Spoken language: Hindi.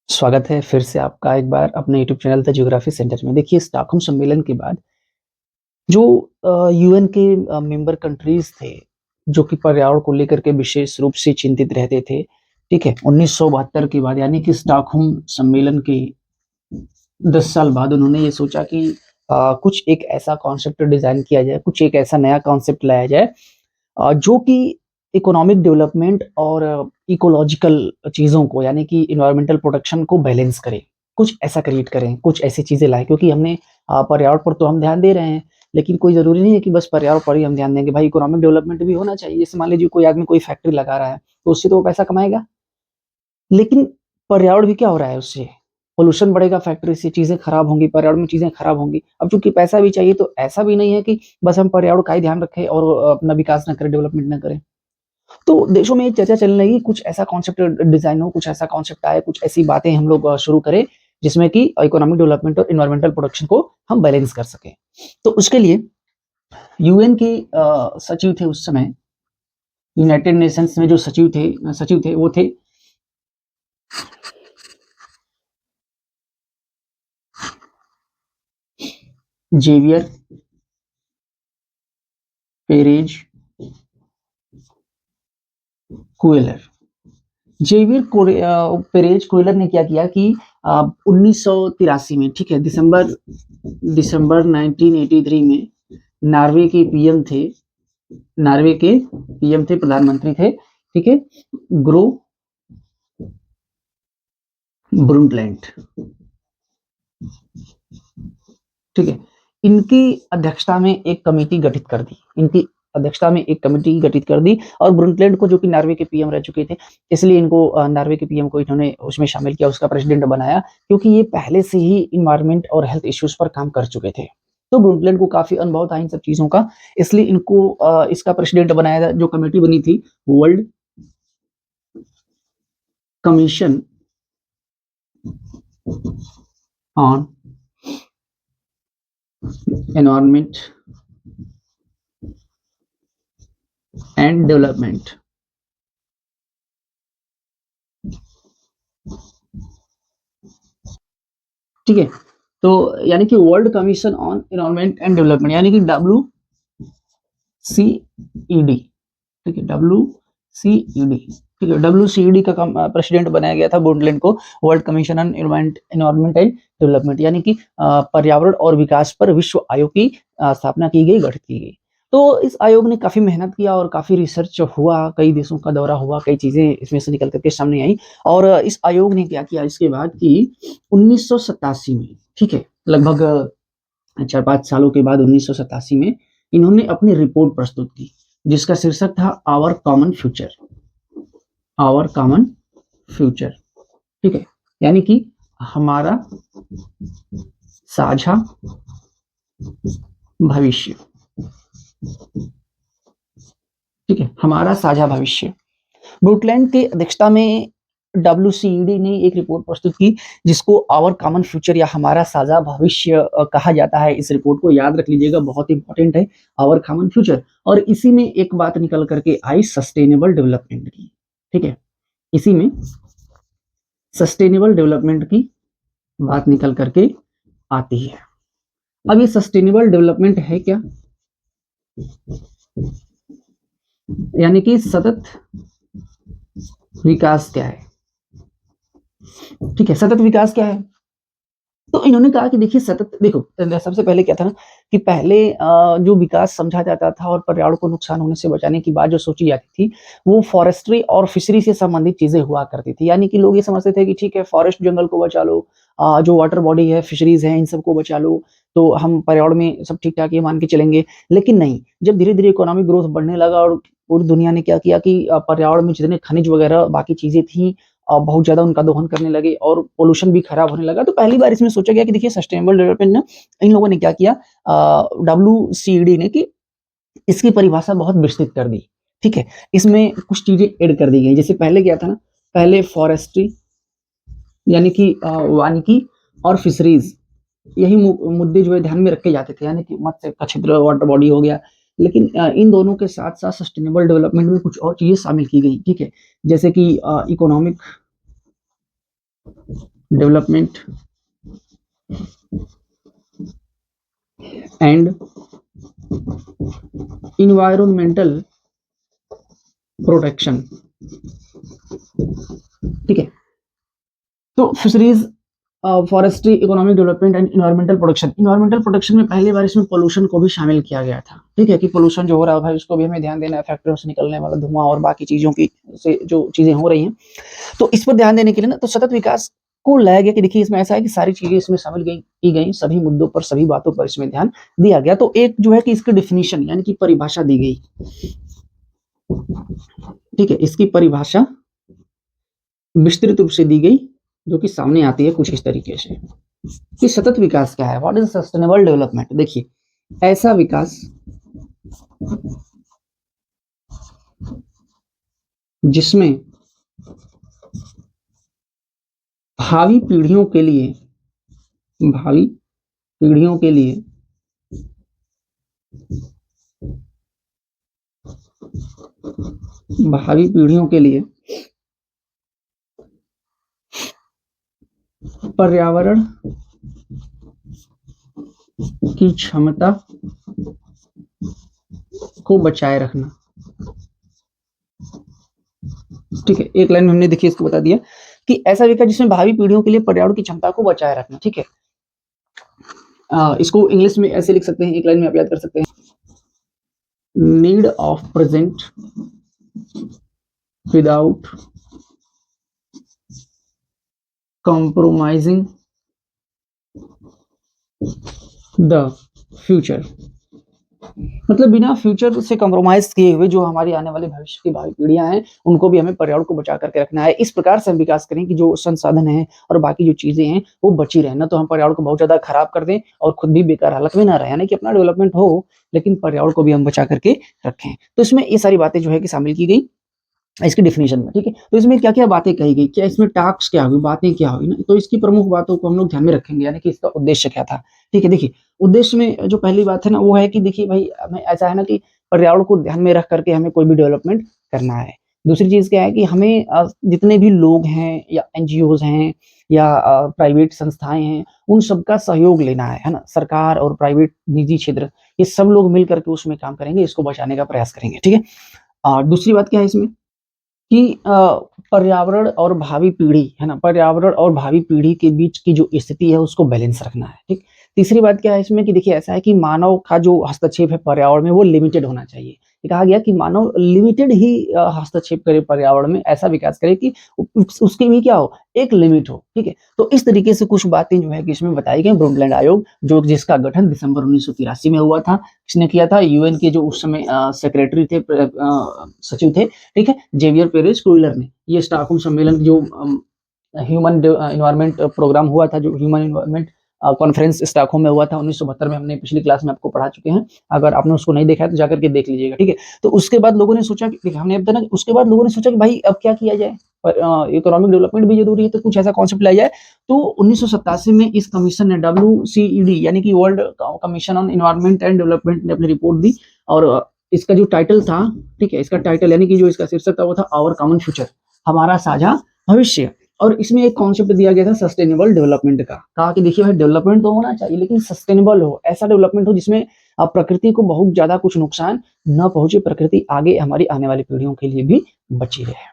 स्वागत है फिर से आपका एक बार अपने YouTube channel the geography centre में। देखिए, स्टॉकहोम सम्मेलन के बाद जो यूएन के मेंबर कंट्रीज थे, जो कि पर्यावरण को लेकर के विशेष रूप से चिंतित रहते थे, ठीक है? 1972 के बाद यानी कि स्टॉकहोम सम्मेलन के 10 साल बाद उन्होंने ये सोचा कि कुछ एक ऐसा कॉन्सेप्ट डिज़ाइन किया जाए, कुछ एक ऐसा नया कॉन्सेप्ट लाया जाए जो कि इकोनॉमिक डेवलपमेंट और इकोलॉजिकल चीज़ों को यानी कि एनवायरमेंटल प्रोटेक्शन को बैलेंस करे। कुछ ऐसा क्रिएट करें, कुछ ऐसी चीज़ें लाएँ क्योंकि हमने पर्यावरण पर तो हम ध्यान दे रहे हैं, लेकिन कोई ज़रूरी नहीं है कि बस पर्यावरण पर ही हम ध्यान देंगे। भाई इकोनॉमिक डेवलपमेंट भी होना चाहिए। जैसे मान लीजिए कोई आदमी कोई फैक्ट्री लगा रहा है, तो उससे तो वो पैसा कमाएगा। लेकिन पर्यावरण भी क्या हो रहा है उससे? पॉल्यूशन बढ़ेगा फैक्ट्री से, चीज़ें खराब होंगी, पर्यावरण में चीज़ें खराब होंगी। अब चूँकि पैसा भी चाहिए तो ऐसा भी नहीं है कि बस हम पर्यावरण का ही ध्यान रखें और अपना विकास ना करें, डेवलपमेंट ना करें। तो देशों में ये चर्चा चलने लगी कुछ ऐसा कॉन्सेप्ट डिज़ाइन हो, कुछ ऐसा कॉन्सेप्ट आए, कुछ ऐसी बातें हम लोग शुरू करें जिसमें कि इकोनॉमिक डेवलपमेंट और एनवायरमेंटल प्रोटेक्शन को हम बैलेंस कर सकें। तो उसके लिए यूएन के सचिव थे उस समय, यूनाइटेड नेशंस में जो सचिव थे वो थे जेवियर पेरेज कुएलर। पेरेज कुएलर ने क्या किया कि 1983 में, ठीक है, दिसंबर दिसंबर 1983 में नॉर्वे के पीएम थे नॉर्वे के पीएम थे, प्रधानमंत्री थे, ठीक है, ग्रो ब्रुंटलैंड, ठीक है। इनकी अध्यक्षता में एक कमेटी गठित कर दी इनकी अध्यक्षता में एक कमेटी गठित कर दी और ब्रुंटलैंड को, जो कि नॉर्वे के पीएम रह चुके थे, इसलिए इनको नॉर्वे के पीएम को इन्होंने उसमें शामिल किया, उसका प्रेसिडेंट बनाया, क्योंकि ये पहले से ही इन्वायरमेंट और हेल्थ इश्यूज पर काम कर चुके थे। तो ब्रुंटलैंड को काफी अनुभव था इन सब चीजों का, इसलिए इनको इसका प्रेसिडेंट बनाया। जो कमेटी बनी थी, world commission on environment and development, ठीक है। तो यानी कि world commission on environment and development, यानी कि WCED, ठीक है, WCED, ठीक है, WCED का प्रेसिडेंट बनाया गया था ब्रुंटलैंड को, world commission on environment and development, यानी कि पर्यावरण और विकास पर विश्व आयोग की स्थापना की गई, गठित की गई। तो इस आयोग ने काफी मेहनत किया और काफी रिसर्च हुआ, कई देशों का दौरा हुआ, कई चीजें इसमें से निकल करके सामने आई। और इस आयोग ने क्या किया इसके बाद कि 1987 में, ठीक है, लगभग 4-5 सालों के बाद 1987 में इन्होंने अपनी रिपोर्ट प्रस्तुत की, जिसका शीर्षक था आवर कॉमन फ्यूचर, ठीक है, यानी कि हमारा साझा भविष्य, ठीक है, हमारा साझा भविष्य। ब्रुटलैंड की अध्यक्षता में WCED ने एक रिपोर्ट प्रस्तुत की, जिसको आवर कॉमन फ्यूचर या हमारा साझा भविष्य कहा जाता है। इस रिपोर्ट को याद रख लीजिएगा, बहुत इंपॉर्टेंट है, आवर कॉमन फ्यूचर। और इसी में एक बात निकल करके आई सस्टेनेबल डेवलपमेंट की, ठीक है, इसी में सस्टेनेबल डेवलपमेंट की बात निकल करके आती है। अब ये सस्टेनेबल डेवलपमेंट है क्या? यानी कि सतत विकास क्या है? ठीक है, सतत विकास क्या है? तो इन्होंने कहा कि देखिए, सबसे पहले क्या था ना कि पहले जो विकास समझा जाता था और पर्यावरण को नुकसान होने से बचाने की बात जो सोची जाती थी, वो फॉरेस्ट्री और फिशरी से संबंधित चीजें हुआ करती थी। यानी कि लोग ये समझते थे कि ठीक है, फॉरेस्ट जंगल को बचा लो, जो वाटर बॉडी है, फिशरीज है, इन सबको बचा लो, तो हम पर्यावरण में सब ठीक ठाक ये मान के चलेंगे। लेकिन नहीं, जब धीरे धीरे इकोनॉमिक ग्रोथ बढ़ने लगा और पूरी दुनिया ने क्या किया कि पर्यावरण में जितने खनिज वगैरह बाकी चीजें थी, बहुत ज़्यादा उनका दोहन करने लगे और पोल्यूशन भी खराब होने लगा। तो पहली बार इसमें सोचा गया कि देखिए, सस्टेनेबल डेवलपमेंट ना, इन लोगों ने क्या किया, WCED ने, कि इसकी परिभाषा बहुत विस्तृत कर दी, ठीक है। इसमें कुछ चीज़ें ऐड कर दी गई। जैसे पहले क्या था ना, पहले फॉरेस्ट्री यानी कि वानिकी और फिशरीज, यही मुद्दे जो है ध्यान में रखे जाते थे, यानी कि मत्स्य का क्षेत्र, वाटर बॉडी हो गया। लेकिन इन दोनों के साथ-साथ सस्टेनेबल डेवलपमेंट में कुछ और चीज़ें शामिल की गई, ठीक है। जैसे कि economic development and environmental protection. ठीक है, तो fisheries, forestry, economic development and environmental protection. Environmental protection में पहली बार इसमें पोल्यूशन को भी शामिल किया गया था। ठीक है, कि पोल्यूशन जो हो रहा है भाई उसको भी हमें ध्यान देना है, फैक्ट्रियों से निकलने वाला धुआं और बाकी चीजों की से जो चीजें हो रही हैं, तो इस पर ध्यान देने के लिए ना तो सतत विकास को लाया गया कि देखिए इसमें ऐसा है कि सारी चीजें इसमें शामिल की गई, सभी मुद्दों पर, सभी बातों पर इसमें ध्यान दिया गया। तो एक जो है कि इसकी डिफिनीशन यानी कि परिभाषा दी गई। ठीक है, इसकी परिभाषा विस्तृत रूप से दी गई, जो कि सामने आती है कुछ इस तरीके से कि सतत विकास क्या है, व्हाट इज सस्टेनेबल डेवलपमेंट। देखिए, ऐसा विकास जिसमें भावी पीढ़ियों के लिए भावी पीढ़ियों के लिए भावी पीढ़ियों के लिए पर्यावरण की क्षमता को बचाए रखना। ठीक है, एक लाइन में हमने देखिए इसको बता दिया कि ऐसा विकास जिसमें भावी पीढ़ियों के लिए पर्यावरण की क्षमता को बचाए रखना। ठीक है, इसको इंग्लिश में ऐसे लिख सकते हैं, एक लाइन में आप याद कर सकते हैं, need of present without compromising the future। मतलब बिना फ्यूचर से कॉम्प्रोमाइज किए हुए जो हमारी आने वाले भविष्य की भावी पीढ़ियां हैं उनको भी हमें पर्यावरण को बचा करके रखना है। इस प्रकार से हम विकास करें कि जो संसाधन है और बाकी जो चीजें हैं वो बची रहे, ना तो हम पर्यावरण को बहुत ज्यादा खराब कर दें और खुद भी बेकार हालत में ना रहे। यानी कि अपना डेवलपमेंट हो लेकिन पर्यावरण को भी हम बचा करके रखें। तो इसमें ये सारी बातें जो है कि शामिल की गई इसकी डिफिनेशन में। ठीक है, तो इसमें क्या क्या बातें कही गई, क्या इसमें टास्क क्या हुई, बातें क्या हुई ना, तो इसकी प्रमुख बातों को हम लोग ध्यान में रखेंगे, यानी कि इसका उद्देश्य क्या था। ठीक है, देखिए उद्देश्य में जो पहली बात है ना वो है कि देखिए भाई हमें ऐसा है ना कि पर्यावरण को ध्यान में रख करके हमें कोई भी डेवलपमेंट करना है। दूसरी चीज क्या है कि हमें जितने भी लोग हैं या एनजीओज हैं या प्राइवेट संस्थाएं हैं उन सबका सहयोग लेना है ना, सरकार और प्राइवेट निजी क्षेत्र ये सब लोग मिल करके उसमें काम करेंगे, इसको बचाने का प्रयास करेंगे। ठीक है, दूसरी बात क्या है इसमें कि पर्यावरण और भावी पीढ़ी है ना, पर्यावरण और भावी पीढ़ी के बीच की जो स्थिति है उसको बैलेंस रखना है। ठीक, तीसरी बात क्या है इसमें कि देखिए ऐसा है कि मानव का जो हस्तक्षेप है पर्यावरण में वो लिमिटेड होना चाहिए। ये कहा गया कि मानव लिमिटेड ही हस्तक्षेप करे पर्यावरण में, ऐसा विकास करे कि उसकी भी क्या हो, एक लिमिट हो। ठीक है, तो इस तरीके से कुछ बातें जो है कि इसमें बताई गई। ब्रundtland आयोग जो जिसका गठन दिसंबर 1983 में हुआ था, किसने किया था, यूएन के जो उस समय सेक्रेटरी थे, सचिव थे, ठीक है, जेवियर पेरेज क्रूलर ने। ये स्टॉकहोम सम्मेलन जो ह्यूमन इन्वायरमेंट प्रोग्राम हुआ था, जो ह्यूमन इन्वायरमेंट कॉन्फ्रेंस स्टॉकहोम में हुआ था 1972 में, हमने पिछली क्लास में आपको पढ़ा चुके हैं। अगर आपने उसको नहीं देखा है तो जाकर के देख लीजिएगा। ठीक है, तो उसके बाद लोगों ने सोचा कि हमने अब ना उसके बाद लोगों ने सोचा कि भाई अब क्या किया जाए, इकोनॉमिक डेवलपमेंट भी जरूरी है, तो कुछ ऐसा कॉन्सेप्ट लाया जाए। तो 1987 में इस कमीशन ने WCED यानी कि world commission on environment and development ने अपनी रिपोर्ट दी, और इसका जो टाइटल था, ठीक है, इसका टाइटल यानी कि जो इसका शीर्षक था वो था आवर कॉमन फ्यूचर, हमारा साझा भविष्य। और इसमें एक कॉन्सेप्ट दिया गया था सस्टेनेबल डेवलपमेंट का। कहा कि देखिए भाई डेवलपमेंट तो होना चाहिए लेकिन सस्टेनेबल हो, ऐसा डेवलपमेंट हो जिसमें प्रकृति को बहुत ज्यादा कुछ नुकसान न पहुंचे, प्रकृति आगे हमारी आने वाली पीढ़ियों के लिए भी बची रहे।